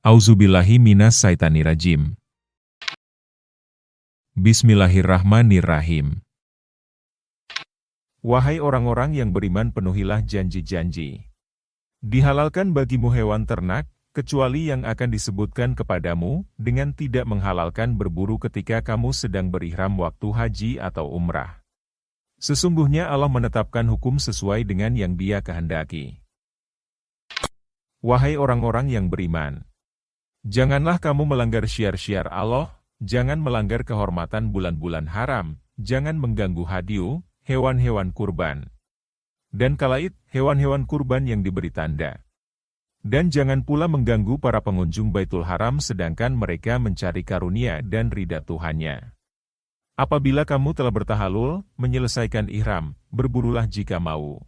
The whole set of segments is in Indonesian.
Auzubillahi minas syaitanirrajim. Bismillahirrahmanirrahim. Wahai orang-orang yang beriman, penuhilah janji-janji. Dihalalkan bagimu hewan ternak, kecuali yang akan disebutkan kepadamu, dengan tidak menghalalkan berburu ketika kamu sedang berihram waktu haji atau umrah. Sesungguhnya Allah menetapkan hukum sesuai dengan yang Dia kehendaki. Wahai orang-orang yang beriman, janganlah kamu melanggar syiar-syiar Allah, jangan melanggar kehormatan bulan-bulan haram, jangan mengganggu hadiu, hewan-hewan kurban, dan kalaid, hewan-hewan kurban yang diberi tanda. Dan jangan pula mengganggu para pengunjung Baitul Haram sedangkan mereka mencari karunia dan ridha Tuhannya. Apabila kamu telah bertahalul, menyelesaikan ihram, berburulah jika mau.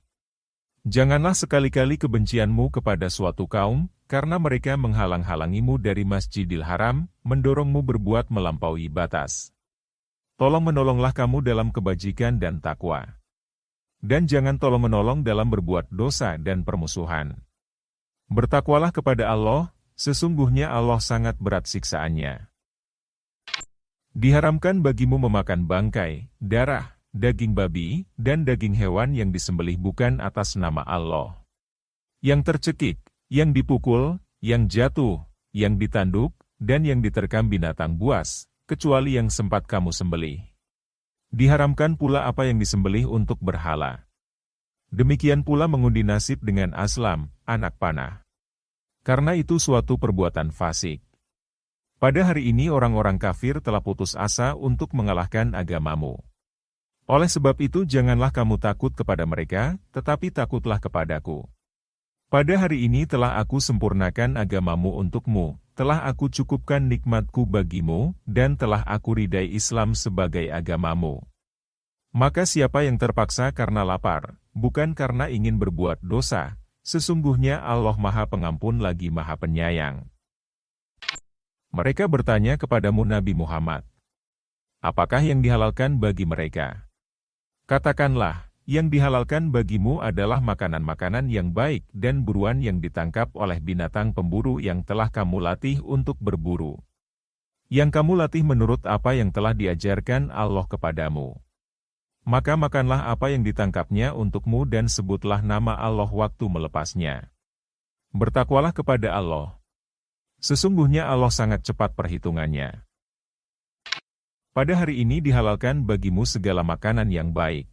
Janganlah sekali-kali kebencianmu kepada suatu kaum, karena mereka menghalang-halangimu dari Masjidil Haram, mendorongmu berbuat melampaui batas. Tolong-menolonglah kamu dalam kebajikan dan takwa. Dan jangan tolong-menolong dalam berbuat dosa dan permusuhan. Bertakwalah kepada Allah, sesungguhnya Allah sangat berat siksaannya. Diharamkan bagimu memakan bangkai, darah, daging babi, dan daging hewan yang disembelih bukan atas nama Allah. Yang tercekik, yang dipukul, yang jatuh, yang ditanduk, dan yang diterkam binatang buas, kecuali yang sempat kamu sembelih. Diharamkan pula apa yang disembelih untuk berhala. Demikian pula mengundi nasib dengan aslam, anak panah. Karena itu suatu perbuatan fasik. Pada hari ini orang-orang kafir telah putus asa untuk mengalahkan agamamu. Oleh sebab itu janganlah kamu takut kepada mereka, tetapi takutlah kepadaku. Pada hari ini telah aku sempurnakan agamamu untukmu, telah aku cukupkan nikmatku bagimu, dan telah aku ridai Islam sebagai agamamu. Maka siapa yang terpaksa karena lapar, bukan karena ingin berbuat dosa, sesungguhnya Allah Maha Pengampun lagi Maha Penyayang. Mereka bertanya kepadamu Nabi Muhammad, apakah yang dihalalkan bagi mereka? Katakanlah, yang dihalalkan bagimu adalah makanan-makanan yang baik dan buruan yang ditangkap oleh binatang pemburu yang telah kamu latih untuk berburu. Yang kamu latih menurut apa yang telah diajarkan Allah kepadamu. Maka makanlah apa yang ditangkapnya untukmu dan sebutlah nama Allah waktu melepasnya. Bertakwalah kepada Allah. Sesungguhnya Allah sangat cepat perhitungannya. Pada hari ini dihalalkan bagimu segala makanan yang baik.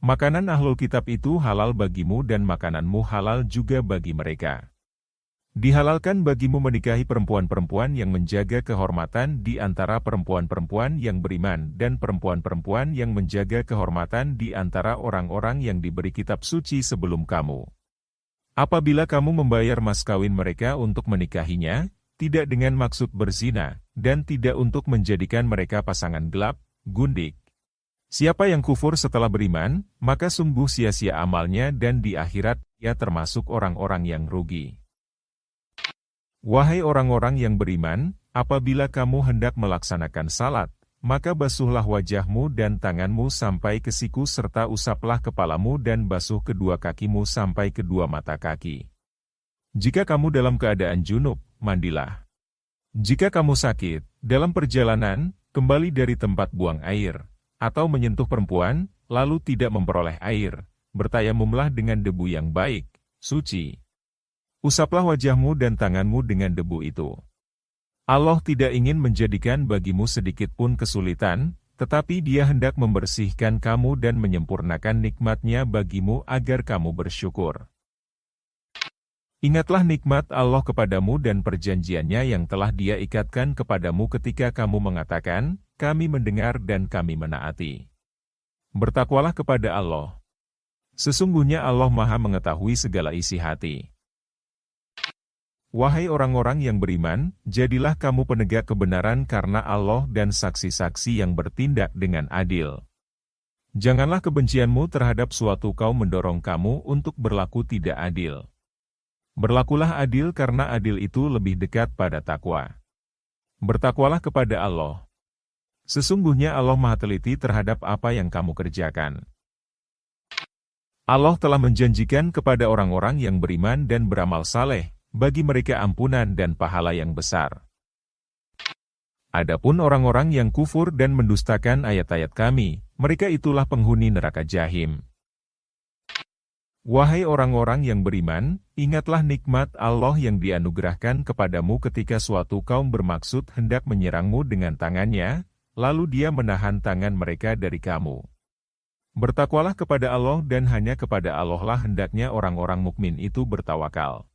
Makanan ahlul kitab itu halal bagimu dan makananmu halal juga bagi mereka. Dihalalkan bagimu menikahi perempuan-perempuan yang menjaga kehormatan di antara perempuan-perempuan yang beriman dan perempuan-perempuan yang menjaga kehormatan di antara orang-orang yang diberi kitab suci sebelum kamu. Apabila kamu membayar mas kawin mereka untuk menikahinya, tidak dengan maksud berzina, dan tidak untuk menjadikan mereka pasangan gelap, gundik. Siapa yang kufur setelah beriman, maka sungguh sia-sia amalnya dan di akhirat, ia termasuk orang-orang yang rugi. Wahai orang-orang yang beriman, apabila kamu hendak melaksanakan salat, maka basuhlah wajahmu dan tanganmu sampai ke siku serta usaplah kepalamu dan basuh kedua kakimu sampai kedua mata kaki. Jika kamu dalam keadaan junub, mandilah. Jika kamu sakit, dalam perjalanan, kembali dari tempat buang air, atau menyentuh perempuan, lalu tidak memperoleh air, bertayamumlah dengan debu yang baik, suci. Usaplah wajahmu dan tanganmu dengan debu itu. Allah tidak ingin menjadikan bagimu sedikit pun kesulitan, tetapi Dia hendak membersihkan kamu dan menyempurnakan nikmat-Nya bagimu agar kamu bersyukur. Ingatlah nikmat Allah kepadamu dan perjanjiannya yang telah Dia ikatkan kepadamu ketika kamu mengatakan, kami mendengar dan kami menaati. Bertakwalah kepada Allah. Sesungguhnya Allah Maha mengetahui segala isi hati. Wahai orang-orang yang beriman, jadilah kamu penegak kebenaran karena Allah dan saksi-saksi yang bertindak dengan adil. Janganlah kebencianmu terhadap suatu kaum mendorong kamu untuk berlaku tidak adil. Berlakulah adil karena adil itu lebih dekat pada takwa. Bertakwalah kepada Allah. Sesungguhnya Allah Maha Teliti terhadap apa yang kamu kerjakan. Allah telah menjanjikan kepada orang-orang yang beriman dan beramal saleh, bagi mereka ampunan dan pahala yang besar. Adapun orang-orang yang kufur dan mendustakan ayat-ayat kami, mereka itulah penghuni neraka Jahim. Wahai orang-orang yang beriman, ingatlah nikmat Allah yang dianugerahkan kepadamu ketika suatu kaum bermaksud hendak menyerangmu dengan tangannya, lalu Dia menahan tangan mereka dari kamu. Bertakwalah kepada Allah dan hanya kepada Allah lah hendaknya orang-orang mukmin itu bertawakal.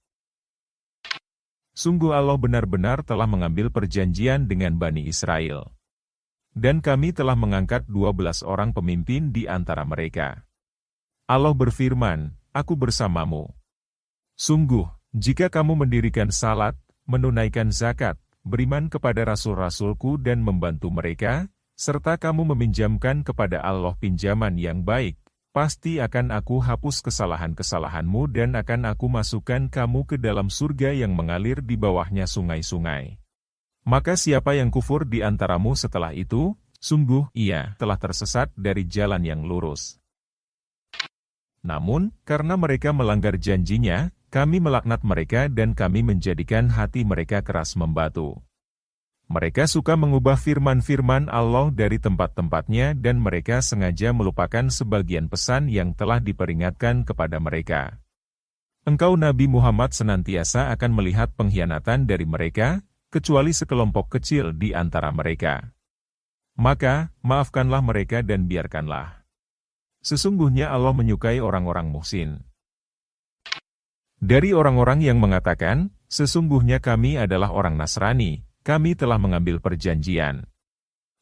Sungguh Allah benar-benar telah mengambil perjanjian dengan Bani Israel. Dan kami telah mengangkat 12 orang pemimpin di antara mereka. Allah berfirman, Aku bersamamu. Sungguh, jika kamu mendirikan salat, menunaikan zakat, beriman kepada rasul-rasulku dan membantu mereka, serta kamu meminjamkan kepada Allah pinjaman yang baik, pasti akan aku hapus kesalahan-kesalahanmu dan akan aku masukkan kamu ke dalam surga yang mengalir di bawahnya sungai-sungai. Maka siapa yang kufur di antaramu setelah itu, sungguh ia telah tersesat dari jalan yang lurus. Namun, karena mereka melanggar janjinya, kami melaknat mereka dan kami menjadikan hati mereka keras membatu. Mereka suka mengubah firman-firman Allah dari tempat-tempatnya dan mereka sengaja melupakan sebagian pesan yang telah diperingatkan kepada mereka. Engkau Nabi Muhammad senantiasa akan melihat pengkhianatan dari mereka, kecuali sekelompok kecil di antara mereka. Maka, maafkanlah mereka dan biarkanlah. Sesungguhnya Allah menyukai orang-orang muhsin. Dari orang-orang yang mengatakan, sesungguhnya kami adalah orang Nasrani, kami telah mengambil perjanjian.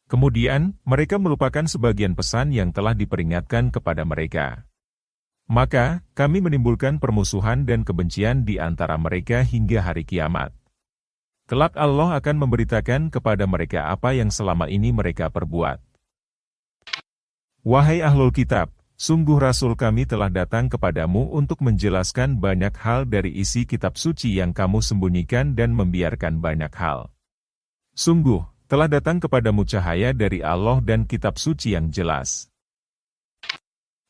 Kemudian, mereka melupakan sebagian pesan yang telah diperingatkan kepada mereka. Maka, kami menimbulkan permusuhan dan kebencian di antara mereka hingga hari kiamat. Kelak Allah akan memberitakan kepada mereka apa yang selama ini mereka perbuat. Wahai ahlul kitab, sungguh Rasul kami telah datang kepadamu untuk menjelaskan banyak hal dari isi kitab suci yang kamu sembunyikan dan membiarkan banyak hal. Sungguh, telah datang kepadamu cahaya dari Allah dan kitab suci yang jelas.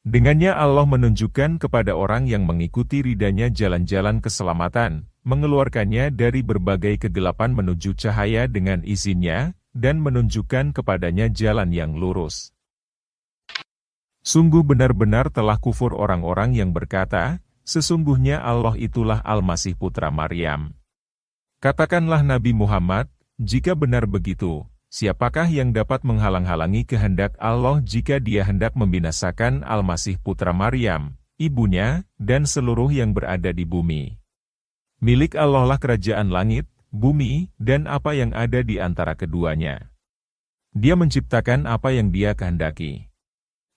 Dengannya Allah menunjukkan kepada orang yang mengikuti ridanya jalan-jalan keselamatan, mengeluarkannya dari berbagai kegelapan menuju cahaya dengan izinnya, dan menunjukkan kepadanya jalan yang lurus. Sungguh benar-benar telah kufur orang-orang yang berkata, sesungguhnya Allah itulah Al-Masih putra Maryam. Katakanlah Nabi Muhammad, jika benar begitu, siapakah yang dapat menghalang-halangi kehendak Allah jika Dia hendak membinasakan Al-Masih putra Maryam, ibunya, dan seluruh yang berada di bumi? Milik Allah lah kerajaan langit, bumi, dan apa yang ada di antara keduanya. Dia menciptakan apa yang Dia kehendaki.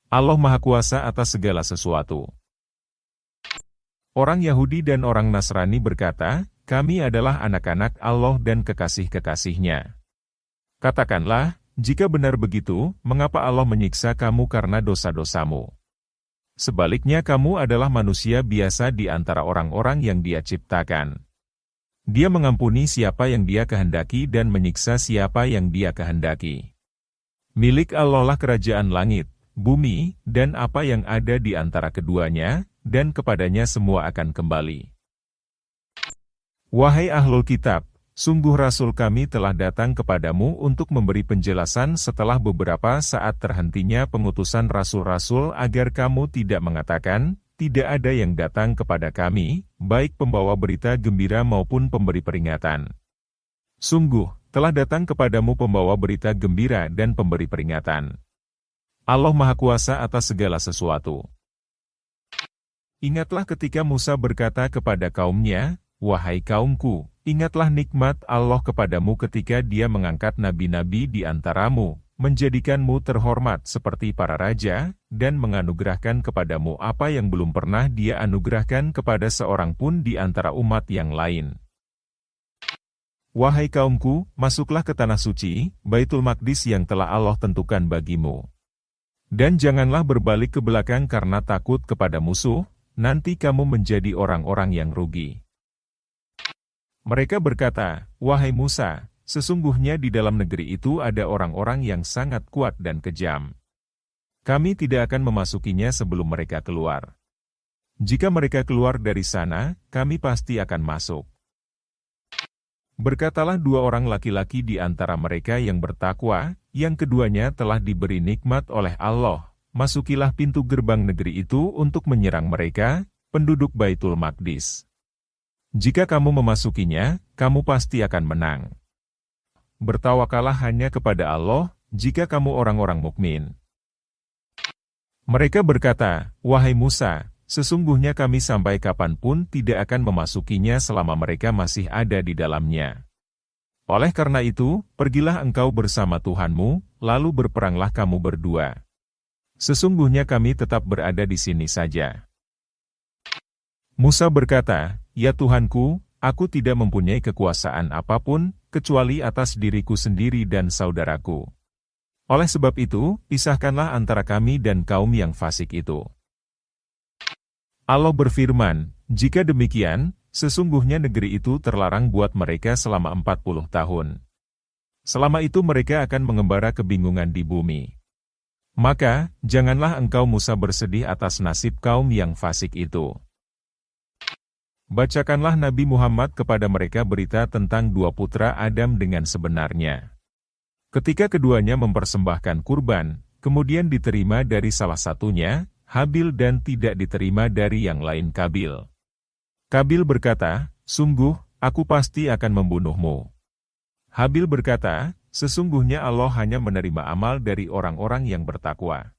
Allah Maha Kuasa atas segala sesuatu. Orang Yahudi dan orang Nasrani berkata, kami adalah anak-anak Allah dan kekasih-kekasihnya. Katakanlah, jika benar begitu, mengapa Allah menyiksa kamu karena dosa-dosamu? Sebaliknya kamu adalah manusia biasa di antara orang-orang yang Dia ciptakan. Dia mengampuni siapa yang Dia kehendaki dan menyiksa siapa yang Dia kehendaki. Milik Allah lah kerajaan langit, bumi, dan apa yang ada di antara keduanya, dan kepadanya semua akan kembali. Wahai ahlul kitab, sungguh Rasul kami telah datang kepadamu untuk memberi penjelasan setelah beberapa saat terhentinya pengutusan rasul-rasul agar kamu tidak mengatakan, tidak ada yang datang kepada kami, baik pembawa berita gembira maupun pemberi peringatan. Sungguh, telah datang kepadamu pembawa berita gembira dan pemberi peringatan. Allah Maha Kuasa atas segala sesuatu. Ingatlah ketika Musa berkata kepada kaumnya, wahai kaumku, ingatlah nikmat Allah kepadamu ketika Dia mengangkat nabi-nabi di antaramu, menjadikanmu terhormat seperti para raja, dan menganugerahkan kepadamu apa yang belum pernah Dia anugerahkan kepada seorang pun di antara umat yang lain. Wahai kaumku, masuklah ke tanah suci, Baitul Maqdis yang telah Allah tentukan bagimu. Dan janganlah berbalik ke belakang karena takut kepada musuh, nanti kamu menjadi orang-orang yang rugi. Mereka berkata, wahai Musa, sesungguhnya di dalam negeri itu ada orang-orang yang sangat kuat dan kejam. Kami tidak akan memasukinya sebelum mereka keluar. Jika mereka keluar dari sana, kami pasti akan masuk. Berkatalah dua orang laki-laki di antara mereka yang bertakwa, yang keduanya telah diberi nikmat oleh Allah, masukilah pintu gerbang negeri itu untuk menyerang mereka, penduduk Baitul Maqdis. Jika kamu memasukinya, kamu pasti akan menang. Bertawakalah hanya kepada Allah, jika kamu orang-orang mukmin. Mereka berkata, "Wahai Musa, sesungguhnya kami sampai kapanpun tidak akan memasukinya selama mereka masih ada di dalamnya. Oleh karena itu, pergilah engkau bersama Tuhanmu, lalu berperanglah kamu berdua. Sesungguhnya kami tetap berada di sini saja." Musa berkata, "Ya Tuhanku, aku tidak mempunyai kekuasaan apapun, kecuali atas diriku sendiri dan saudaraku. Oleh sebab itu, pisahkanlah antara kami dan kaum yang fasik itu." Allah berfirman, "Jika demikian, sesungguhnya negeri itu terlarang buat mereka selama 40 tahun. Selama itu mereka akan mengembara kebingungan di bumi. Maka, janganlah engkau Musa bersedih atas nasib kaum yang fasik itu." Bacakanlah Nabi Muhammad kepada mereka berita tentang dua putra Adam dengan sebenarnya. Ketika keduanya mempersembahkan kurban, kemudian diterima dari salah satunya, Habil, dan tidak diterima dari yang lain, Kabil. Kabil berkata, "Sungguh, aku pasti akan membunuhmu." Habil berkata, "Sesungguhnya Allah hanya menerima amal dari orang-orang yang bertakwa.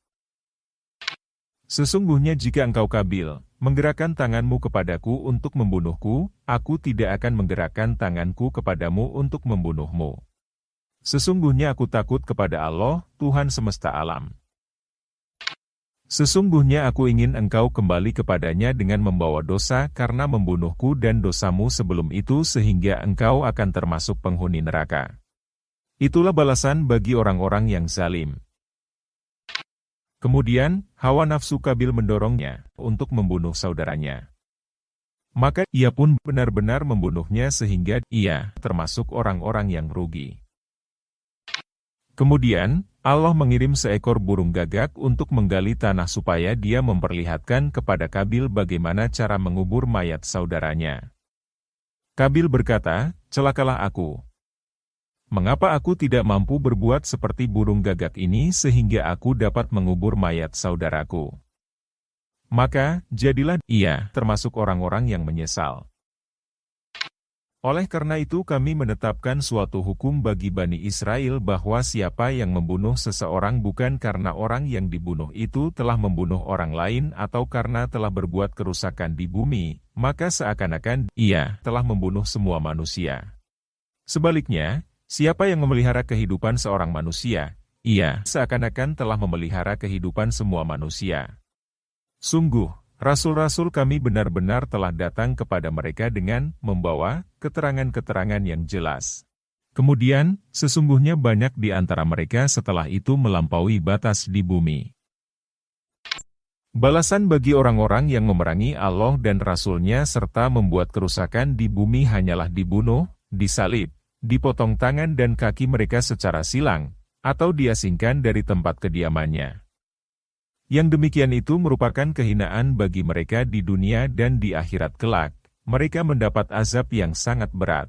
Sesungguhnya jika engkau, Kabil, menggerakkan tanganmu kepadaku untuk membunuhku, aku tidak akan menggerakkan tanganku kepadamu untuk membunuhmu. Sesungguhnya aku takut kepada Allah, Tuhan semesta alam. Sesungguhnya aku ingin engkau kembali kepadanya dengan membawa dosa karena membunuhku dan dosamu sebelum itu sehingga engkau akan termasuk penghuni neraka. Itulah balasan bagi orang-orang yang zalim." Kemudian, hawa nafsu Kabil mendorongnya untuk membunuh saudaranya. Maka ia pun benar-benar membunuhnya sehingga ia termasuk orang-orang yang rugi. Kemudian, Allah mengirim seekor burung gagak untuk menggali tanah supaya dia memperlihatkan kepada Kabil bagaimana cara mengubur mayat saudaranya. Kabil berkata, "Celakalah aku. Mengapa aku tidak mampu berbuat seperti burung gagak ini sehingga aku dapat mengubur mayat saudaraku?" Maka, jadilah ia termasuk orang-orang yang menyesal. Oleh karena itu kami menetapkan suatu hukum bagi Bani Israel bahwa siapa yang membunuh seseorang bukan karena orang yang dibunuh itu telah membunuh orang lain atau karena telah berbuat kerusakan di bumi, maka seakan-akan ia telah membunuh semua manusia. Sebaliknya, siapa yang memelihara kehidupan seorang manusia, ia seakan-akan telah memelihara kehidupan semua manusia. Sungguh, Rasul-rasul kami benar-benar telah datang kepada mereka dengan membawa keterangan-keterangan yang jelas. Kemudian, sesungguhnya banyak di antara mereka setelah itu melampaui batas di bumi. Balasan bagi orang-orang yang memerangi Allah dan Rasul-Nya serta membuat kerusakan di bumi hanyalah dibunuh, disalib, dipotong tangan dan kaki mereka secara silang, atau diasingkan dari tempat kediamannya. Yang demikian itu merupakan kehinaan bagi mereka di dunia dan di akhirat kelak, mereka mendapat azab yang sangat berat.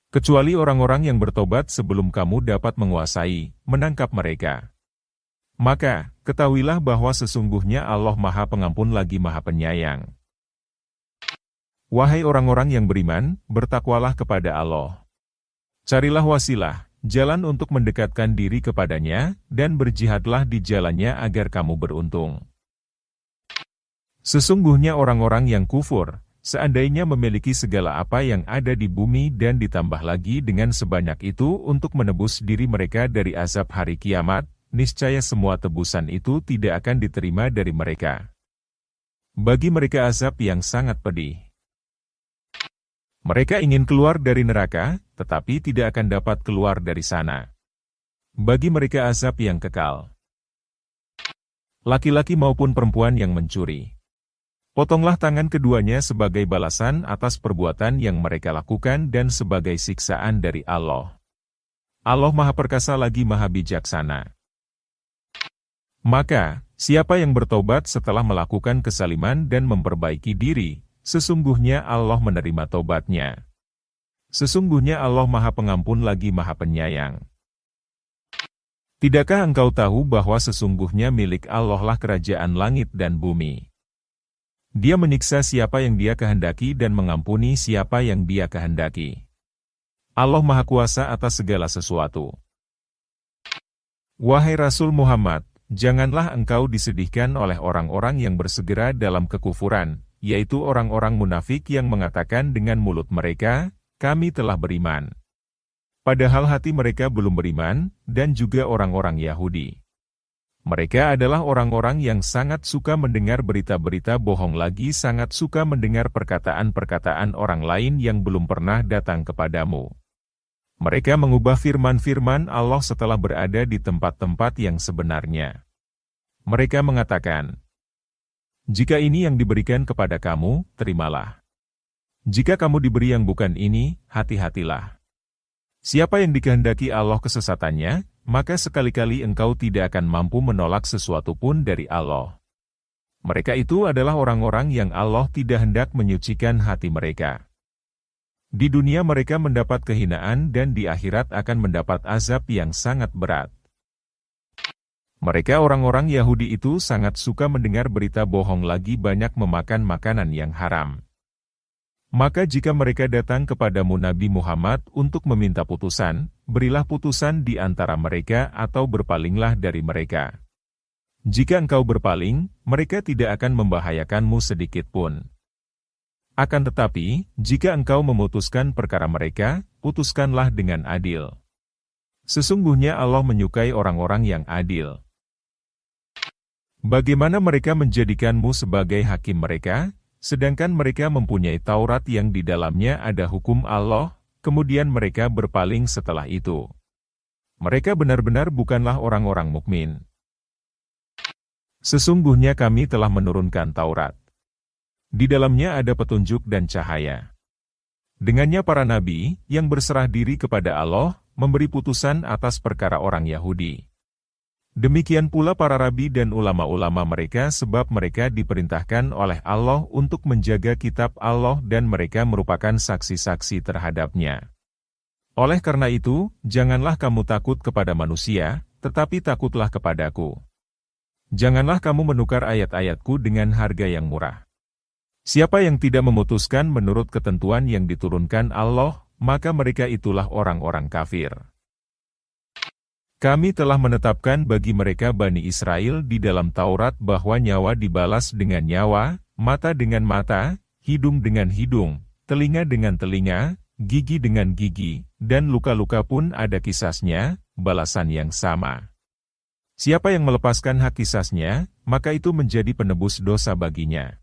Kecuali orang-orang yang bertobat sebelum kamu dapat menguasai, menangkap mereka. Maka, ketahuilah bahwa sesungguhnya Allah Maha Pengampun lagi Maha Penyayang. Wahai orang-orang yang beriman, bertakwalah kepada Allah. Carilah wasilah, jalan untuk mendekatkan diri kepadanya, dan berjihadlah di jalannya agar kamu beruntung. Sesungguhnya orang-orang yang kufur, seandainya memiliki segala apa yang ada di bumi dan ditambah lagi dengan sebanyak itu untuk menebus diri mereka dari azab hari kiamat, niscaya semua tebusan itu tidak akan diterima dari mereka. Bagi mereka azab yang sangat pedih. Mereka ingin keluar dari neraka, tetapi tidak akan dapat keluar dari sana. Bagi mereka azab yang kekal. Laki-laki maupun perempuan yang mencuri. Potonglah tangan keduanya sebagai balasan atas perbuatan yang mereka lakukan dan sebagai siksaan dari Allah. Allah Maha Perkasa lagi Maha Bijaksana. Maka, siapa yang bertobat setelah melakukan kesaliman dan memperbaiki diri, sesungguhnya Allah menerima tobatnya. Sesungguhnya Allah Maha Pengampun lagi Maha Penyayang. Tidakkah engkau tahu bahwa sesungguhnya milik Allah lah kerajaan langit dan bumi? Dia menyiksa siapa yang Dia kehendaki dan mengampuni siapa yang Dia kehendaki. Allah Maha Kuasa atas segala sesuatu. Wahai Rasul Muhammad, janganlah engkau disedihkan oleh orang-orang yang bersegera dalam kekufuran, yaitu orang-orang munafik yang mengatakan dengan mulut mereka, kami telah beriman. Padahal hati mereka belum beriman, dan juga orang-orang Yahudi. Mereka adalah orang-orang yang sangat suka mendengar berita-berita bohong, lagi sangat suka mendengar perkataan-perkataan orang lain yang belum pernah datang kepadamu. Mereka mengubah firman-firman Allah setelah berada di tempat-tempat yang sebenarnya. Mereka mengatakan, jika ini yang diberikan kepada kamu, terimalah. Jika kamu diberi yang bukan ini, hati-hatilah. Siapa yang dikehendaki Allah kesesatannya, maka sekali-kali engkau tidak akan mampu menolak sesuatu pun dari Allah. Mereka itu adalah orang-orang yang Allah tidak hendak menyucikan hati mereka. Di dunia mereka mendapat kehinaan dan di akhirat akan mendapat azab yang sangat berat. Mereka orang-orang Yahudi itu sangat suka mendengar berita bohong, lagi banyak memakan makanan yang haram. Maka jika mereka datang kepadamu Nabi Muhammad untuk meminta putusan, berilah putusan di antara mereka atau berpalinglah dari mereka. Jika engkau berpaling, mereka tidak akan membahayakanmu sedikit pun. Akan tetapi, jika engkau memutuskan perkara mereka, putuskanlah dengan adil. Sesungguhnya Allah menyukai orang-orang yang adil. Bagaimana mereka menjadikanmu sebagai hakim mereka, sedangkan mereka mempunyai Taurat yang di dalamnya ada hukum Allah, kemudian mereka berpaling setelah itu. Mereka benar-benar bukanlah orang-orang mukmin. Sesungguhnya kami telah menurunkan Taurat. Di dalamnya ada petunjuk dan cahaya. Dengannya para nabi, yang berserah diri kepada Allah, memberi putusan atas perkara orang Yahudi. Demikian pula para rabi dan ulama-ulama mereka, sebab mereka diperintahkan oleh Allah untuk menjaga kitab Allah dan mereka merupakan saksi-saksi terhadapnya. Oleh karena itu, janganlah kamu takut kepada manusia, tetapi takutlah kepadaku. Janganlah kamu menukar ayat-ayatku dengan harga yang murah. Siapa yang tidak memutuskan menurut ketentuan yang diturunkan Allah, maka mereka itulah orang-orang kafir. Kami telah menetapkan bagi mereka Bani Israel di dalam Taurat bahwa nyawa dibalas dengan nyawa, mata dengan mata, hidung dengan hidung, telinga dengan telinga, gigi dengan gigi, dan luka-luka pun ada kisasnya, balasan yang sama. Siapa yang melepaskan hak kisasnya, maka itu menjadi penebus dosa baginya.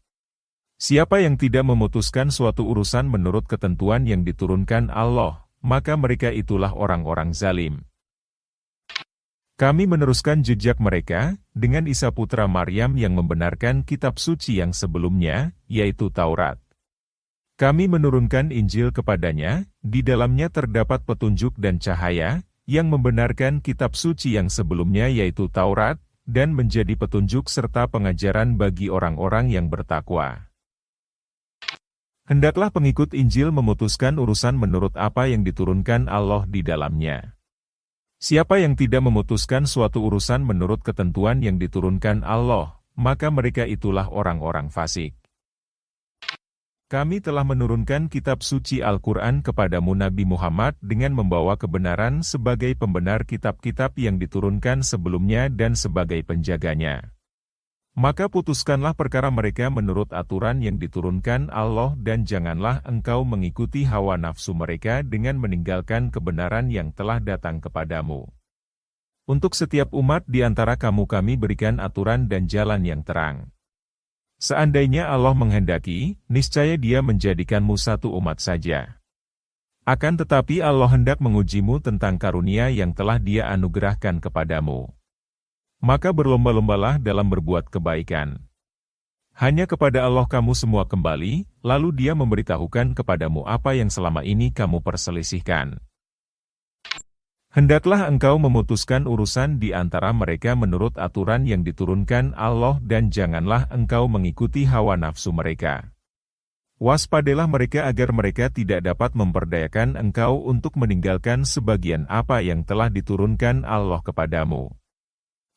Siapa yang tidak memutuskan suatu urusan menurut ketentuan yang diturunkan Allah, maka mereka itulah orang-orang zalim. Kami meneruskan jejak mereka, dengan Isa putra Maryam yang membenarkan kitab suci yang sebelumnya, yaitu Taurat. Kami menurunkan Injil kepadanya, di dalamnya terdapat petunjuk dan cahaya, yang membenarkan kitab suci yang sebelumnya yaitu Taurat, dan menjadi petunjuk serta pengajaran bagi orang-orang yang bertakwa. Hendaklah pengikut Injil memutuskan urusan menurut apa yang diturunkan Allah di dalamnya. Siapa yang tidak memutuskan suatu urusan menurut ketentuan yang diturunkan Allah, maka mereka itulah orang-orang fasik. Kami telah menurunkan kitab suci Al-Quran kepadamu Nabi Muhammad dengan membawa kebenaran sebagai pembenar kitab-kitab yang diturunkan sebelumnya dan sebagai penjaganya. Maka putuskanlah perkara mereka menurut aturan yang diturunkan Allah dan janganlah engkau mengikuti hawa nafsu mereka dengan meninggalkan kebenaran yang telah datang kepadamu. Untuk setiap umat di antara kamu kami berikan aturan dan jalan yang terang. Seandainya Allah menghendaki, niscaya Dia menjadikanmu satu umat saja. Akan tetapi Allah hendak mengujimu tentang karunia yang telah Dia anugerahkan kepadamu. Maka berlomba-lombalah dalam berbuat kebaikan. Hanya kepada Allah kamu semua kembali, lalu Dia memberitahukan kepadamu apa yang selama ini kamu perselisihkan. Hendaklah engkau memutuskan urusan di antara mereka menurut aturan yang diturunkan Allah dan janganlah engkau mengikuti hawa nafsu mereka. Waspadalah mereka agar mereka tidak dapat memperdayakan engkau untuk meninggalkan sebagian apa yang telah diturunkan Allah kepadamu.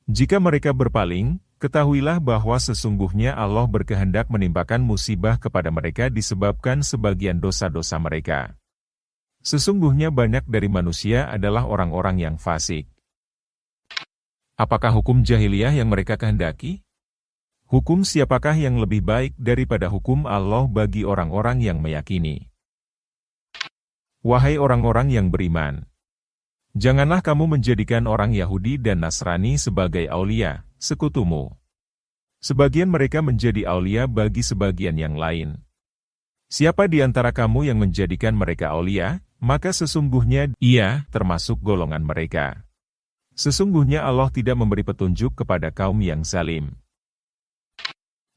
Jika mereka berpaling, ketahuilah bahwa sesungguhnya Allah berkehendak menimpakan musibah kepada mereka disebabkan sebagian dosa-dosa mereka. Sesungguhnya banyak dari manusia adalah orang-orang yang fasik. Apakah hukum jahiliyah yang mereka kehendaki? Hukum siapakah yang lebih baik daripada hukum Allah bagi orang-orang yang meyakini? Wahai orang-orang yang beriman, janganlah kamu menjadikan orang Yahudi dan Nasrani sebagai aulia, sekutumu. Sebagian mereka menjadi aulia bagi sebagian yang lain. Siapa di antara kamu yang menjadikan mereka aulia, maka sesungguhnya ia termasuk golongan mereka. Sesungguhnya Allah tidak memberi petunjuk kepada kaum yang zalim.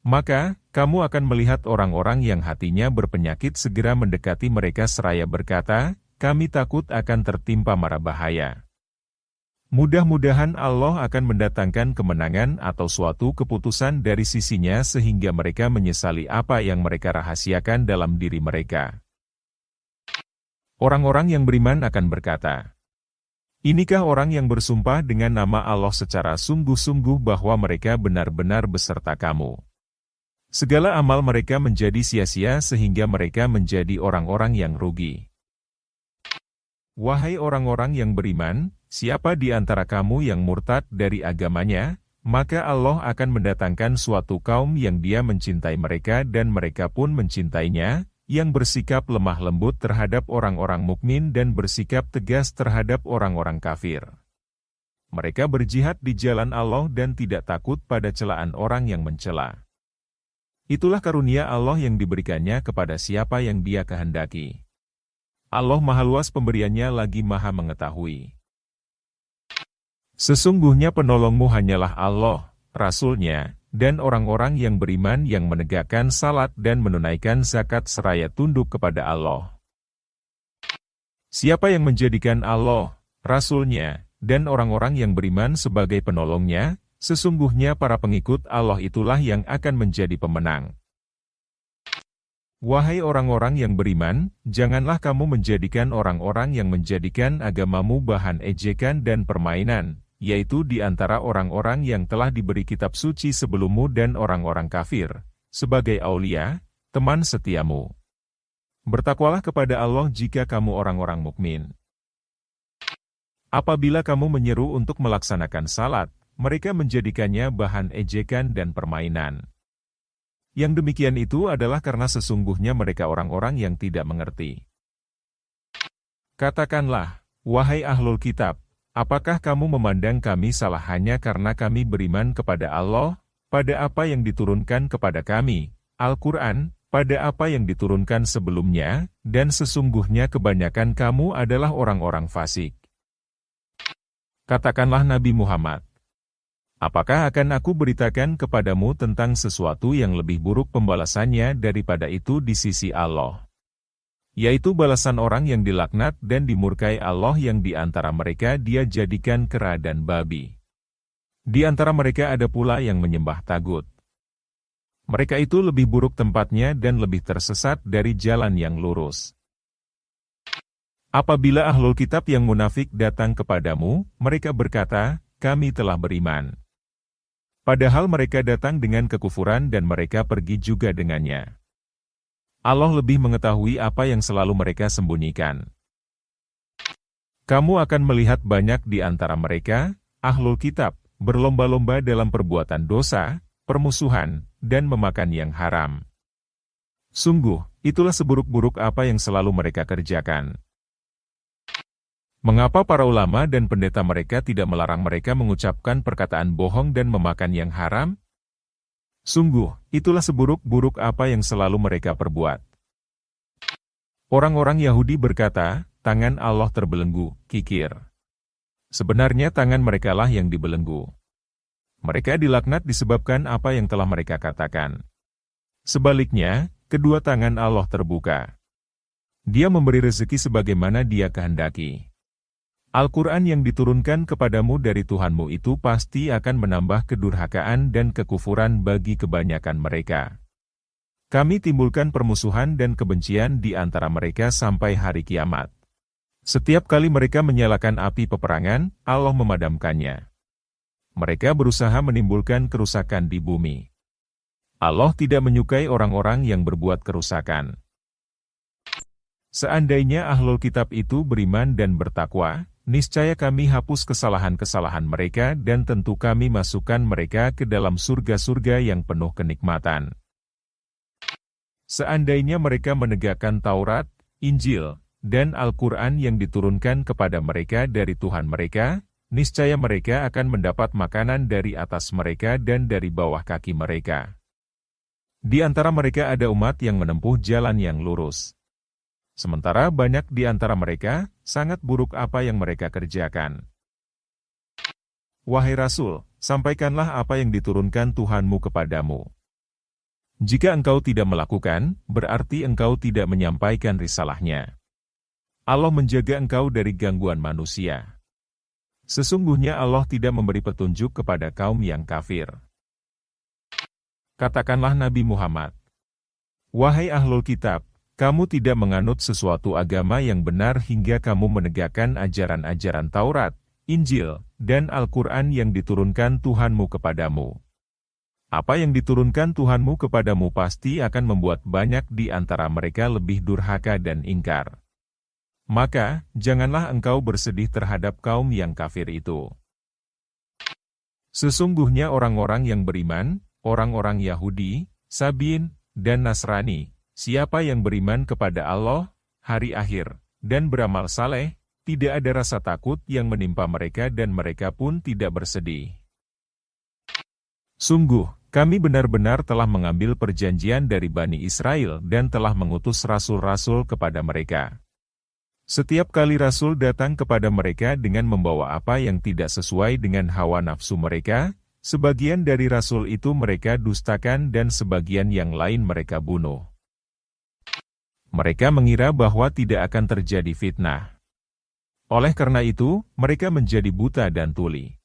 Maka, kamu akan melihat orang-orang yang hatinya berpenyakit segera mendekati mereka seraya berkata, kami takut akan tertimpa mara bahaya. Mudah-mudahan Allah akan mendatangkan kemenangan atau suatu keputusan dari sisinya sehingga mereka menyesali apa yang mereka rahasiakan dalam diri mereka. Orang-orang yang beriman akan berkata, inikah orang yang bersumpah dengan nama Allah secara sungguh-sungguh bahwa mereka benar-benar beserta kamu. Segala amal mereka menjadi sia-sia sehingga mereka menjadi orang-orang yang rugi. Wahai orang-orang yang beriman, siapa di antara kamu yang murtad dari agamanya, maka Allah akan mendatangkan suatu kaum yang dia mencintai mereka dan mereka pun mencintainya, yang bersikap lemah lembut terhadap orang-orang mukmin dan bersikap tegas terhadap orang-orang kafir. Mereka berjihad di jalan Allah dan tidak takut pada celaan orang yang mencela. Itulah karunia Allah yang diberikannya kepada siapa yang Dia kehendaki. Allah Maha Luas pemberiannya lagi Maha mengetahui. Sesungguhnya penolongmu hanyalah Allah, Rasul-Nya, dan orang-orang yang beriman yang menegakkan salat dan menunaikan zakat seraya tunduk kepada Allah. Siapa yang menjadikan Allah, Rasul-Nya, dan orang-orang yang beriman sebagai penolongnya, sesungguhnya para pengikut Allah itulah yang akan menjadi pemenang. Wahai orang-orang yang beriman, janganlah kamu menjadikan orang-orang yang menjadikan agamamu bahan ejekan dan permainan, yaitu di antara orang-orang yang telah diberi kitab suci sebelummu dan orang-orang kafir, sebagai aulia, teman setiamu. Bertakwalah kepada Allah jika kamu orang-orang mukmin. Apabila kamu menyeru untuk melaksanakan salat, mereka menjadikannya bahan ejekan dan permainan. Yang demikian itu adalah karena sesungguhnya mereka orang-orang yang tidak mengerti. Katakanlah, wahai ahlul kitab, apakah kamu memandang kami salah hanya karena kami beriman kepada Allah, pada apa yang diturunkan kepada kami, Al-Quran, pada apa yang diturunkan sebelumnya, dan sesungguhnya kebanyakan kamu adalah orang-orang fasik. Katakanlah Nabi Muhammad, apakah akan aku beritakan kepadamu tentang sesuatu yang lebih buruk pembalasannya daripada itu di sisi Allah? Yaitu balasan orang yang dilaknat dan dimurkai Allah yang di antara mereka dia jadikan kera dan babi. Di antara mereka ada pula yang menyembah tagut. Mereka itu lebih buruk tempatnya dan lebih tersesat dari jalan yang lurus. Apabila ahlul kitab yang munafik datang kepadamu, mereka berkata, kami telah beriman. Padahal mereka datang dengan kekufuran dan mereka pergi juga dengannya. Allah lebih mengetahui apa yang selalu mereka sembunyikan. Kamu akan melihat banyak di antara mereka, ahlul kitab, berlomba-lomba dalam perbuatan dosa, permusuhan, dan memakan yang haram. Sungguh, itulah seburuk-buruk apa yang selalu mereka kerjakan. Mengapa para ulama dan pendeta mereka tidak melarang mereka mengucapkan perkataan bohong dan memakan yang haram? Sungguh, itulah seburuk-buruk apa yang selalu mereka perbuat. Orang-orang Yahudi berkata, tangan Allah terbelenggu, kikir. Sebenarnya tangan merekalah yang dibelenggu. Mereka dilaknat disebabkan apa yang telah mereka katakan. Sebaliknya, kedua tangan Allah terbuka. Dia memberi rezeki sebagaimana Dia kehendaki. Al-Quran yang diturunkan kepadamu dari Tuhanmu itu pasti akan menambah kedurhakaan dan kekufuran bagi kebanyakan mereka. Kami timbulkan permusuhan dan kebencian di antara mereka sampai hari kiamat. Setiap kali mereka menyalakan api peperangan, Allah memadamkannya. Mereka berusaha menimbulkan kerusakan di bumi. Allah tidak menyukai orang-orang yang berbuat kerusakan. Seandainya ahlul kitab itu beriman dan bertakwa, niscaya kami hapus kesalahan-kesalahan mereka dan tentu kami masukkan mereka ke dalam surga-surga yang penuh kenikmatan. Seandainya mereka menegakkan Taurat, Injil, dan Al-Quran yang diturunkan kepada mereka dari Tuhan mereka, niscaya mereka akan mendapat makanan dari atas mereka dan dari bawah kaki mereka. Di antara mereka ada umat yang menempuh jalan yang lurus. Sementara banyak di antara mereka, sangat buruk apa yang mereka kerjakan. Wahai Rasul, sampaikanlah apa yang diturunkan Tuhanmu kepadamu. Jika engkau tidak melakukan, berarti engkau tidak menyampaikan risalahnya. Allah menjaga engkau dari gangguan manusia. Sesungguhnya Allah tidak memberi petunjuk kepada kaum yang kafir. Katakanlah Nabi Muhammad, wahai ahlul kitab, kamu tidak menganut sesuatu agama yang benar hingga kamu menegakkan ajaran-ajaran Taurat, Injil, dan Al-Quran yang diturunkan Tuhanmu kepadamu. Apa yang diturunkan Tuhanmu kepadamu pasti akan membuat banyak di antara mereka lebih durhaka dan ingkar. Maka, janganlah engkau bersedih terhadap kaum yang kafir itu. Sesungguhnya orang-orang yang beriman, orang-orang Yahudi, Sabiin, dan Nasrani, siapa yang beriman kepada Allah, hari akhir, dan beramal saleh, tidak ada rasa takut yang menimpa mereka dan mereka pun tidak bersedih. Sungguh, kami benar-benar telah mengambil perjanjian dari Bani Israel dan telah mengutus rasul-rasul kepada mereka. Setiap kali Rasul datang kepada mereka dengan membawa apa yang tidak sesuai dengan hawa nafsu mereka, sebagian dari Rasul itu mereka dustakan dan sebagian yang lain mereka bunuh. Mereka mengira bahwa tidak akan terjadi fitnah. Oleh karena itu, mereka menjadi buta dan tuli.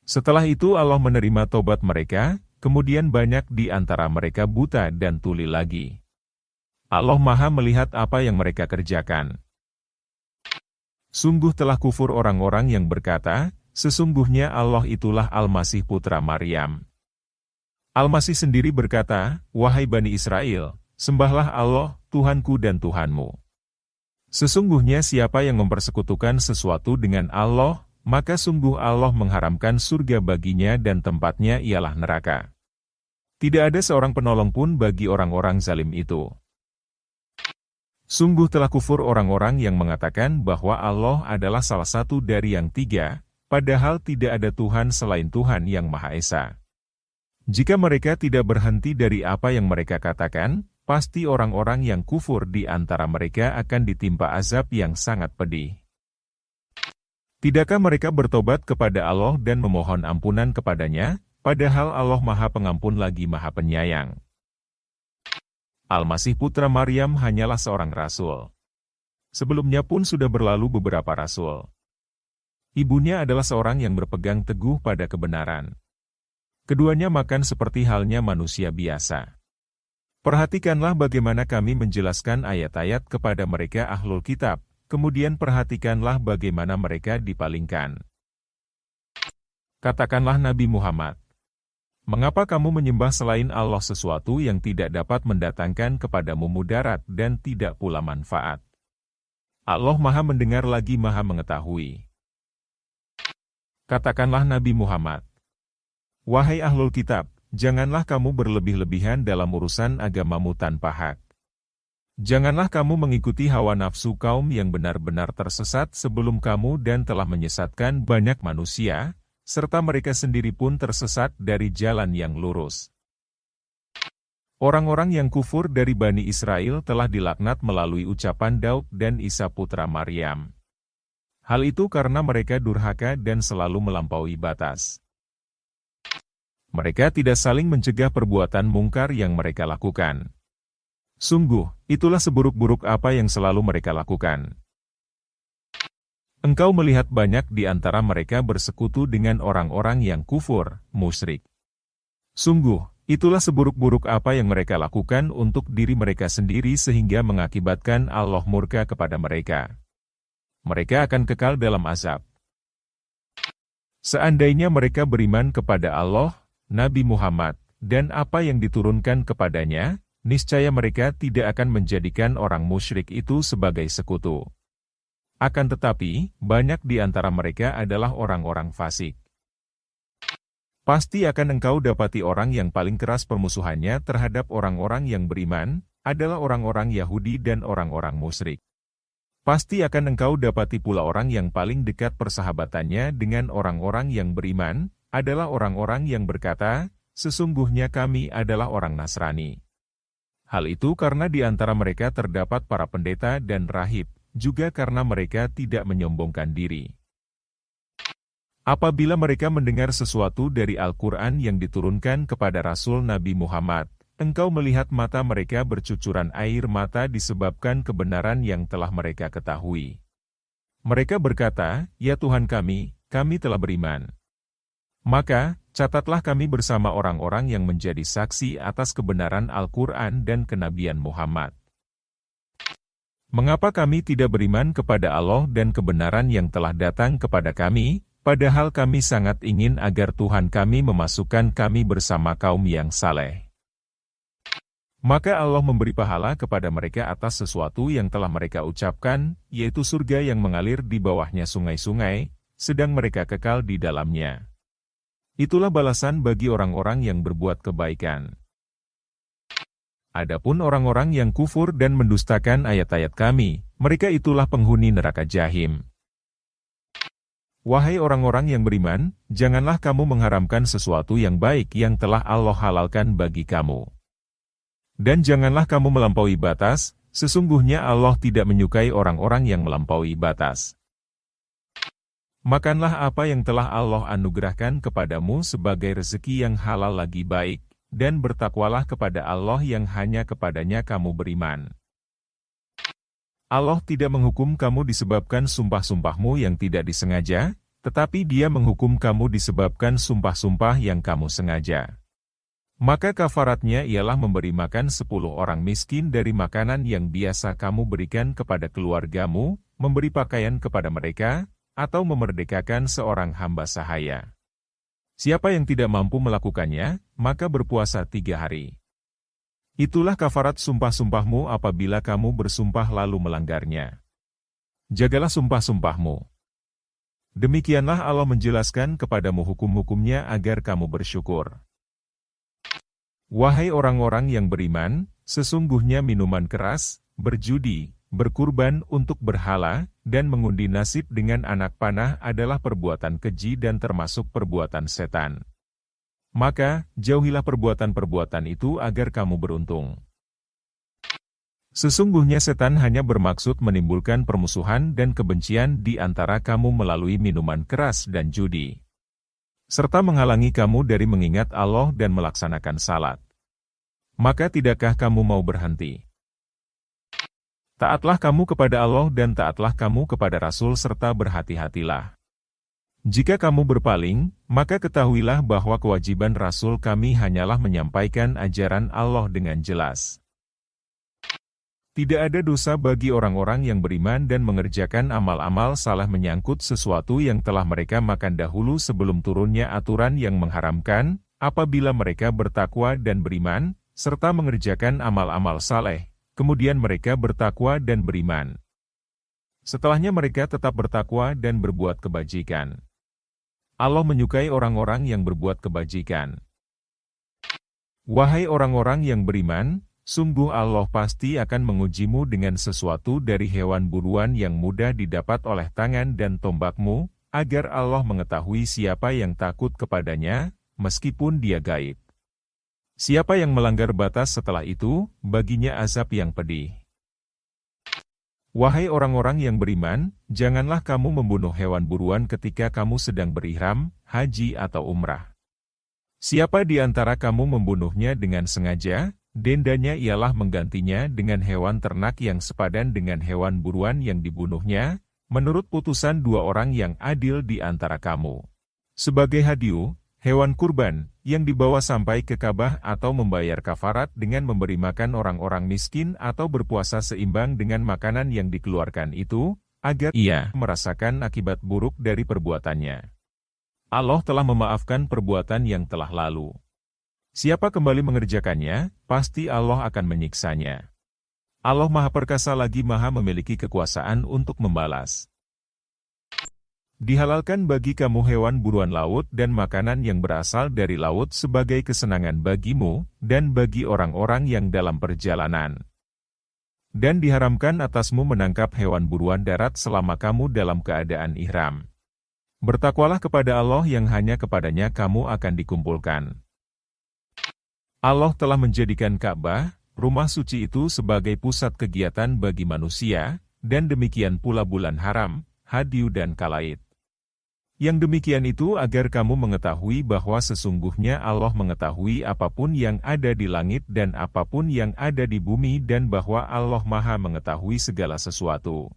Setelah itu Allah menerima tobat mereka, kemudian banyak di antara mereka buta dan tuli lagi. Allah Maha melihat apa yang mereka kerjakan. Sungguh telah kufur orang-orang yang berkata, sesungguhnya Allah itulah Al-Masih putra Maryam. Al-Masih sendiri berkata, wahai Bani Israel, sembahlah Allah, Tuhanku dan Tuhanmu. Sesungguhnya siapa yang mempersekutukan sesuatu dengan Allah, maka sungguh Allah mengharamkan surga baginya dan tempatnya ialah neraka. Tidak ada seorang penolong pun bagi orang-orang zalim itu. Sungguh telah kufur orang-orang yang mengatakan bahwa Allah adalah salah satu dari yang tiga, padahal tidak ada Tuhan selain Tuhan yang Maha Esa. Jika mereka tidak berhenti dari apa yang mereka katakan, pasti orang-orang yang kufur di antara mereka akan ditimpa azab yang sangat pedih. Tidakkah mereka bertobat kepada Allah dan memohon ampunan kepadanya, padahal Allah Maha Pengampun lagi Maha Penyayang. Al-Masih putra Maryam hanyalah seorang rasul. Sebelumnya pun sudah berlalu beberapa rasul. Ibunya adalah seorang yang berpegang teguh pada kebenaran. Keduanya makan seperti halnya manusia biasa. Perhatikanlah bagaimana kami menjelaskan ayat-ayat kepada mereka ahlul kitab, kemudian perhatikanlah bagaimana mereka dipalingkan. Katakanlah Nabi Muhammad, mengapa kamu menyembah selain Allah sesuatu yang tidak dapat mendatangkan kepadamu mudarat dan tidak pula manfaat? Allah Maha mendengar lagi Maha mengetahui. Katakanlah Nabi Muhammad, wahai ahlul kitab, janganlah kamu berlebih-lebihan dalam urusan agamamu tanpa hak. Janganlah kamu mengikuti hawa nafsu kaum yang benar-benar tersesat sebelum kamu dan telah menyesatkan banyak manusia, serta mereka sendiri pun tersesat dari jalan yang lurus. Orang-orang yang kufur dari Bani Israel telah dilaknat melalui ucapan Daud dan Isa putra Maryam. Hal itu karena mereka durhaka dan selalu melampaui batas. Mereka tidak saling mencegah perbuatan mungkar yang mereka lakukan. Sungguh, itulah seburuk-buruk apa yang selalu mereka lakukan. Engkau melihat banyak di antara mereka bersekutu dengan orang-orang yang kufur, musyrik. Sungguh, Itulah seburuk-buruk apa yang mereka lakukan untuk diri mereka sendiri sehingga mengakibatkan Allah murka kepada mereka. Mereka akan kekal dalam azab. Seandainya mereka beriman kepada Allah, Nabi Muhammad, dan apa yang diturunkan kepadanya, niscaya mereka tidak akan menjadikan orang musyrik itu sebagai sekutu. Akan tetapi, banyak di antara mereka adalah orang-orang fasik. Pasti akan engkau dapati orang yang paling keras permusuhannya terhadap orang-orang yang beriman, adalah orang-orang Yahudi dan orang-orang musyrik. Pasti akan engkau dapati pula orang yang paling dekat persahabatannya dengan orang-orang yang beriman, adalah orang-orang yang berkata, sesungguhnya kami adalah orang Nasrani. Hal itu karena di antara mereka terdapat para pendeta dan rahib, juga karena mereka tidak menyombongkan diri. Apabila mereka mendengar sesuatu dari Al-Quran yang diturunkan kepada Rasul Nabi Muhammad, engkau melihat mata mereka bercucuran air mata disebabkan kebenaran yang telah mereka ketahui. Mereka berkata, "Ya Tuhan kami telah beriman." Maka, catatlah kami bersama orang-orang yang menjadi saksi atas kebenaran Al-Quran dan kenabian Muhammad. Mengapa kami tidak beriman kepada Allah dan kebenaran yang telah datang kepada kami? Padahal kami sangat ingin agar Tuhan kami memasukkan kami bersama kaum yang saleh. Maka Allah memberi pahala kepada mereka atas sesuatu yang telah mereka ucapkan, yaitu surga yang mengalir di bawahnya sungai-sungai, sedang mereka kekal di dalamnya. Itulah balasan bagi orang-orang yang berbuat kebaikan. Adapun orang-orang yang kufur dan mendustakan ayat-ayat kami, mereka itulah penghuni neraka Jahim. Wahai orang-orang yang beriman, janganlah kamu mengharamkan sesuatu yang baik yang telah Allah halalkan bagi kamu. Dan janganlah kamu melampaui batas, sesungguhnya Allah tidak menyukai orang-orang yang melampaui batas. Makanlah apa yang telah Allah anugerahkan kepadamu sebagai rezeki yang halal lagi baik, dan bertakwalah kepada Allah yang hanya kepadanya kamu beriman. Allah tidak menghukum kamu disebabkan sumpah-sumpahmu yang tidak disengaja, tetapi Dia menghukum kamu disebabkan sumpah-sumpah yang kamu sengaja. Maka kafaratnya ialah memberi makan 10 orang miskin dari makanan yang biasa kamu berikan kepada keluargamu, memberi pakaian kepada mereka, atau memerdekakan seorang hamba sahaya. Siapa yang tidak mampu melakukannya, maka berpuasa 3 hari. Itulah kafarat sumpah-sumpahmu apabila kamu bersumpah lalu melanggarnya. Jagalah sumpah-sumpahmu. Demikianlah Allah menjelaskan kepadamu hukum-hukumnya agar kamu bersyukur. Wahai orang-orang yang beriman, sesungguhnya minuman keras, berjudi, berkurban untuk berhala, dan mengundi nasib dengan anak panah adalah perbuatan keji dan termasuk perbuatan setan. Maka, jauhilah perbuatan-perbuatan itu agar kamu beruntung. Sesungguhnya setan hanya bermaksud menimbulkan permusuhan dan kebencian di antara kamu melalui minuman keras dan judi, serta menghalangi kamu dari mengingat Allah dan melaksanakan salat. Maka tidakkah kamu mau berhenti? Taatlah kamu kepada Allah dan taatlah kamu kepada Rasul serta berhati-hatilah. Jika kamu berpaling, maka ketahuilah bahwa kewajiban Rasul kami hanyalah menyampaikan ajaran Allah dengan jelas. Tidak ada dosa bagi orang-orang yang beriman dan mengerjakan amal-amal saleh menyangkut sesuatu yang telah mereka makan dahulu sebelum turunnya aturan yang mengharamkan, apabila mereka bertakwa dan beriman, serta mengerjakan amal-amal saleh, kemudian mereka bertakwa dan beriman. Setelahnya mereka tetap bertakwa dan berbuat kebajikan. Allah menyukai orang-orang yang berbuat kebajikan. Wahai orang-orang yang beriman, sungguh Allah pasti akan mengujimu dengan sesuatu dari hewan buruan yang mudah didapat oleh tangan dan tombakmu, agar Allah mengetahui siapa yang takut kepadanya, meskipun dia gaib. Siapa yang melanggar batas setelah itu, baginya azab yang pedih. Wahai orang-orang yang beriman, janganlah kamu membunuh hewan buruan ketika kamu sedang berihram, haji atau umrah. Siapa di antara kamu membunuhnya dengan sengaja, dendanya ialah menggantinya dengan hewan ternak yang sepadan dengan hewan buruan yang dibunuhnya, menurut putusan 2 orang yang adil di antara kamu. Sebagai hadiu, hewan kurban, yang dibawa sampai ke Ka'bah atau membayar kafarat dengan memberi makan orang-orang miskin atau berpuasa seimbang dengan makanan yang dikeluarkan itu, agar ia merasakan akibat buruk dari perbuatannya. Allah telah memaafkan perbuatan yang telah lalu. Siapa kembali mengerjakannya, pasti Allah akan menyiksanya. Allah Maha Perkasa lagi Maha memiliki kekuasaan untuk membalas. Dihalalkan bagi kamu hewan buruan laut dan makanan yang berasal dari laut sebagai kesenangan bagimu dan bagi orang-orang yang dalam perjalanan. Dan diharamkan atasmu menangkap hewan buruan darat selama kamu dalam keadaan ihram. Bertakwalah kepada Allah yang hanya kepadanya kamu akan dikumpulkan. Allah telah menjadikan Ka'bah, rumah suci itu sebagai pusat kegiatan bagi manusia, dan demikian pula bulan haram, hadyu dan kalaid. Yang demikian itu agar kamu mengetahui bahwa sesungguhnya Allah mengetahui apapun yang ada di langit dan apapun yang ada di bumi dan bahwa Allah Maha mengetahui segala sesuatu.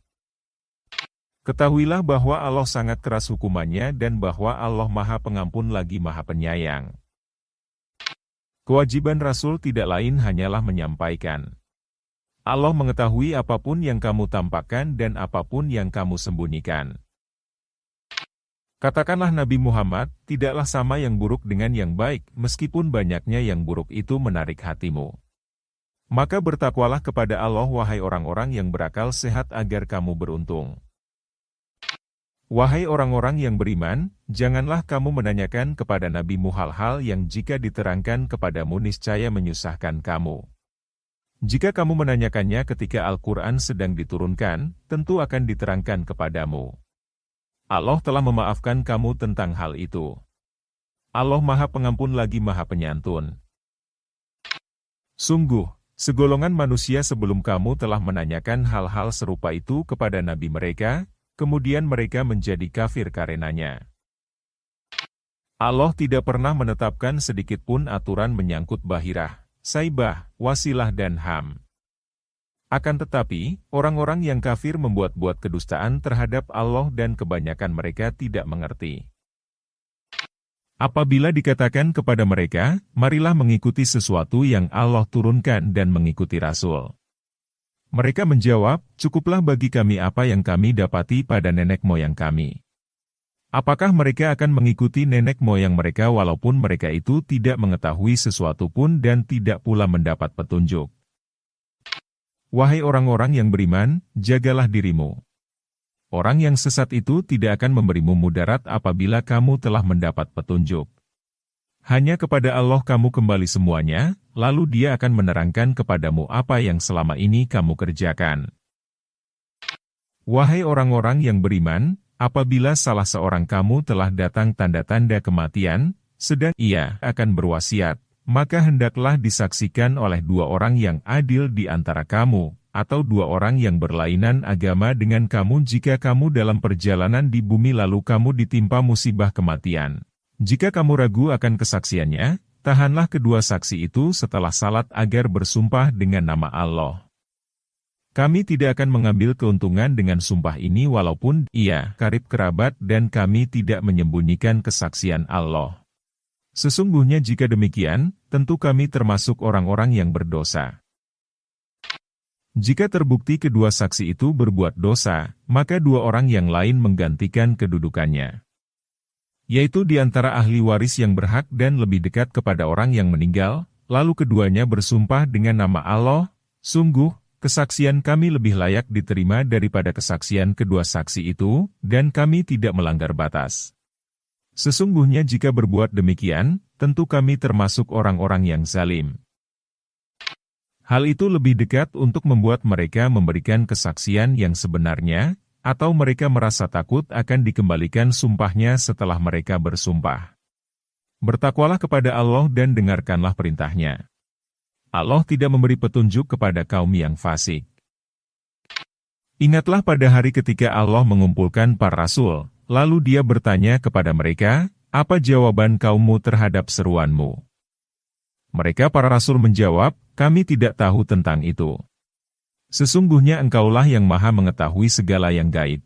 Ketahuilah bahwa Allah sangat keras hukumannya dan bahwa Allah Maha Pengampun lagi Maha Penyayang. Kewajiban Rasul tidak lain hanyalah menyampaikan. Allah mengetahui apapun yang kamu tampakkan dan apapun yang kamu sembunyikan. Katakanlah Nabi Muhammad, tidaklah sama yang buruk dengan yang baik, meskipun banyaknya yang buruk itu menarik hatimu. Maka bertakwalah kepada Allah wahai orang-orang yang berakal sehat agar kamu beruntung. Wahai orang-orang yang beriman, janganlah kamu menanyakan kepada Nabi-Mu hal-hal yang jika diterangkan kepadamu niscaya menyusahkan kamu. Jika kamu menanyakannya ketika Al-Quran sedang diturunkan, tentu akan diterangkan kepadamu. Allah telah memaafkan kamu tentang hal itu. Allah Maha Pengampun lagi Maha Penyantun. Sungguh, segolongan manusia sebelum kamu telah menanyakan hal-hal serupa itu kepada Nabi mereka, kemudian mereka menjadi kafir karenanya. Allah tidak pernah menetapkan sedikitpun aturan menyangkut bahirah, saibah, wasilah dan ham. Akan tetapi, orang-orang yang kafir membuat-buat kedustaan terhadap Allah dan kebanyakan mereka tidak mengerti. Apabila dikatakan kepada mereka, marilah mengikuti sesuatu yang Allah turunkan dan mengikuti Rasul. Mereka menjawab, cukuplah bagi kami apa yang kami dapati pada nenek moyang kami. Apakah mereka akan mengikuti nenek moyang mereka walaupun mereka itu tidak mengetahui sesuatu pun dan tidak pula mendapat petunjuk? Wahai orang-orang yang beriman, jagalah dirimu. Orang yang sesat itu tidak akan memberimu mudarat apabila kamu telah mendapat petunjuk. Hanya kepada Allah kamu kembali semuanya, lalu Dia akan menerangkan kepadamu apa yang selama ini kamu kerjakan. Wahai orang-orang yang beriman, apabila salah seorang kamu telah datang tanda-tanda kematian, sedang ia akan berwasiat, maka hendaklah disaksikan oleh dua orang yang adil di antara kamu, atau dua orang yang berlainan agama dengan kamu jika kamu dalam perjalanan di bumi lalu kamu ditimpa musibah kematian. Jika kamu ragu akan kesaksiannya, tahanlah kedua saksi itu setelah salat agar bersumpah dengan nama Allah. Kami tidak akan mengambil keuntungan dengan sumpah ini walaupun ia karib kerabat dan kami tidak menyembunyikan kesaksian Allah. Sesungguhnya jika demikian, tentu kami termasuk orang-orang yang berdosa. Jika terbukti kedua saksi itu berbuat dosa, maka dua orang yang lain menggantikan kedudukannya. Yaitu di antara ahli waris yang berhak dan lebih dekat kepada orang yang meninggal, lalu keduanya bersumpah dengan nama Allah, sungguh, kesaksian kami lebih layak diterima daripada kesaksian kedua saksi itu, dan kami tidak melanggar batas. Sesungguhnya jika berbuat demikian, tentu kami termasuk orang-orang yang zalim. Hal itu lebih dekat untuk membuat mereka memberikan kesaksian yang sebenarnya, atau mereka merasa takut akan dikembalikan sumpahnya setelah mereka bersumpah. Bertakwalah kepada Allah dan dengarkanlah perintahnya. Allah tidak memberi petunjuk kepada kaum yang fasik. Ingatlah pada hari ketika Allah mengumpulkan para rasul, lalu Dia bertanya kepada mereka, apa jawaban kaummu terhadap seruanmu? Mereka para rasul menjawab, kami tidak tahu tentang itu. Sesungguhnya Engkaulah yang Maha mengetahui segala yang gaib.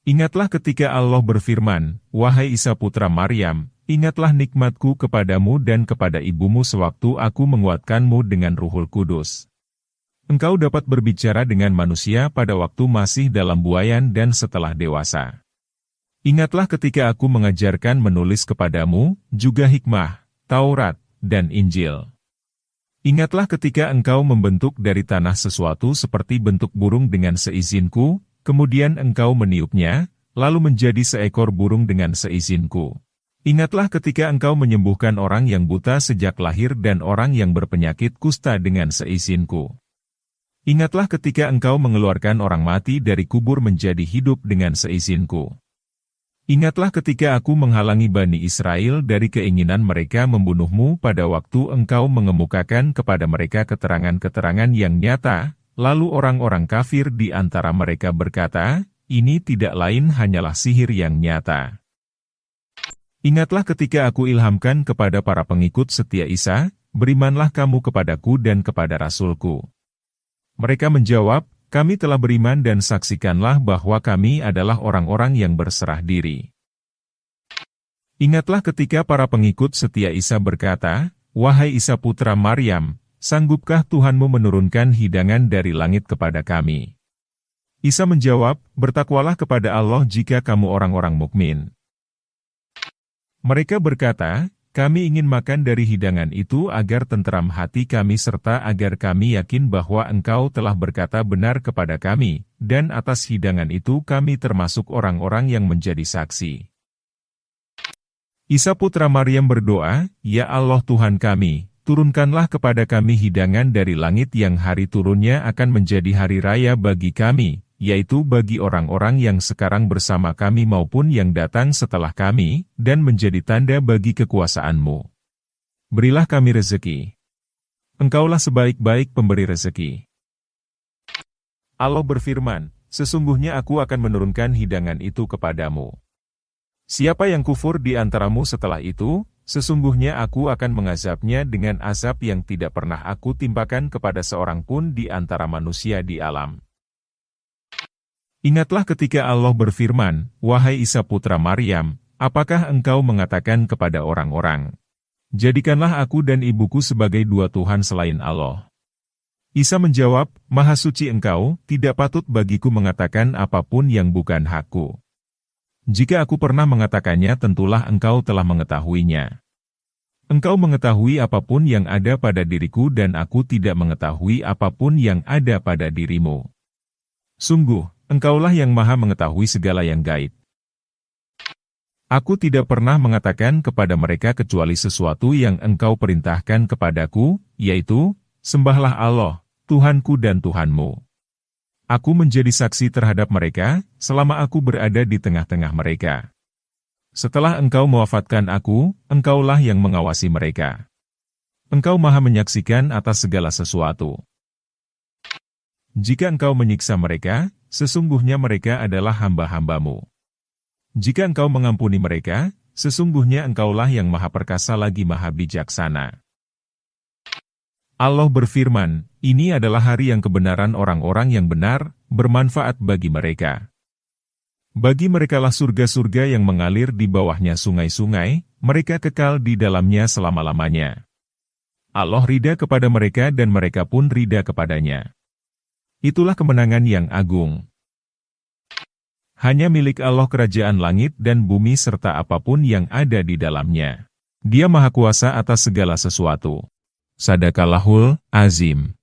Ingatlah ketika Allah berfirman, "Wahai Isa putra Maryam, ingatlah nikmatku kepadamu dan kepada ibumu sewaktu aku menguatkanmu dengan Ruhul Kudus. Engkau dapat berbicara dengan manusia pada waktu masih dalam buayan dan setelah dewasa. Ingatlah ketika aku mengajarkan menulis kepadamu, juga hikmah, Taurat, dan Injil. Ingatlah ketika engkau membentuk dari tanah sesuatu seperti bentuk burung dengan seizinku, kemudian engkau meniupnya, lalu menjadi seekor burung dengan seizinku. Ingatlah ketika engkau menyembuhkan orang yang buta sejak lahir dan orang yang berpenyakit kusta dengan seizinku. Ingatlah ketika engkau mengeluarkan orang mati dari kubur menjadi hidup dengan seizinku. Ingatlah ketika aku menghalangi Bani Israel dari keinginan mereka membunuhmu pada waktu engkau mengemukakan kepada mereka keterangan-keterangan yang nyata, lalu orang-orang kafir di antara mereka berkata, "Ini tidak lain hanyalah sihir yang nyata." Ingatlah ketika aku ilhamkan kepada para pengikut setia Isa, "Berimanlah kamu kepadaku dan kepada Rasulku." Mereka menjawab, "Kami telah beriman dan saksikanlah bahwa kami adalah orang-orang yang berserah diri." Ingatlah ketika para pengikut setia Isa berkata, "Wahai Isa putra Maryam, sanggupkah Tuhanmu menurunkan hidangan dari langit kepada kami?" Isa menjawab, "Bertakwalah kepada Allah jika kamu orang-orang mukmin." Mereka berkata, "Kami ingin makan dari hidangan itu agar tenteram hati kami serta agar kami yakin bahwa Engkau telah berkata benar kepada kami, dan atas hidangan itu kami termasuk orang-orang yang menjadi saksi." Isa putra Maryam berdoa, "Ya Allah Tuhan kami, turunkanlah kepada kami hidangan dari langit yang hari turunnya akan menjadi hari raya bagi kami, yaitu bagi orang-orang yang sekarang bersama kami maupun yang datang setelah kami, dan menjadi tanda bagi kekuasaan-Mu. Berilah kami rezeki. Engkaulah sebaik-baik pemberi rezeki." Allah berfirman, "Sesungguhnya aku akan menurunkan hidangan itu kepadamu. Siapa yang kufur di antaramu setelah itu, sesungguhnya aku akan mengazabnya dengan azab yang tidak pernah aku timpakan kepada seorang pun di antara manusia di alam." Ingatlah ketika Allah berfirman, "Wahai Isa putra Maryam, apakah engkau mengatakan kepada orang-orang, 'Jadikanlah aku dan ibuku sebagai dua Tuhan selain Allah'?" Isa menjawab, "Maha suci engkau, tidak patut bagiku mengatakan apapun yang bukan hakku. Jika aku pernah mengatakannya tentulah engkau telah mengetahuinya. Engkau mengetahui apapun yang ada pada diriku dan aku tidak mengetahui apapun yang ada pada dirimu. Sungguh, Engkaulah yang maha mengetahui segala yang gaib. Aku tidak pernah mengatakan kepada mereka kecuali sesuatu yang engkau perintahkan kepadaku, yaitu, sembahlah Allah, Tuhanku dan Tuhanmu. Aku menjadi saksi terhadap mereka, selama aku berada di tengah-tengah mereka. Setelah engkau mewafatkan aku, engkaulah yang mengawasi mereka. Engkau maha menyaksikan atas segala sesuatu. Jika engkau menyiksa mereka, sesungguhnya mereka adalah hamba-hambamu. Jika engkau mengampuni mereka, sesungguhnya engkaulah yang maha perkasa lagi maha bijaksana." Allah berfirman, "Ini adalah hari yang kebenaran orang-orang yang benar, bermanfaat bagi mereka. Bagi merekalah surga-surga yang mengalir di bawahnya sungai-sungai, mereka kekal di dalamnya selama-lamanya. Allah ridha kepada mereka dan mereka pun ridha kepadanya. Itulah kemenangan yang agung. Hanya milik Allah kerajaan langit dan bumi serta apapun yang ada di dalamnya. Dia maha kuasa atas segala sesuatu." Sadaqallahul Azim.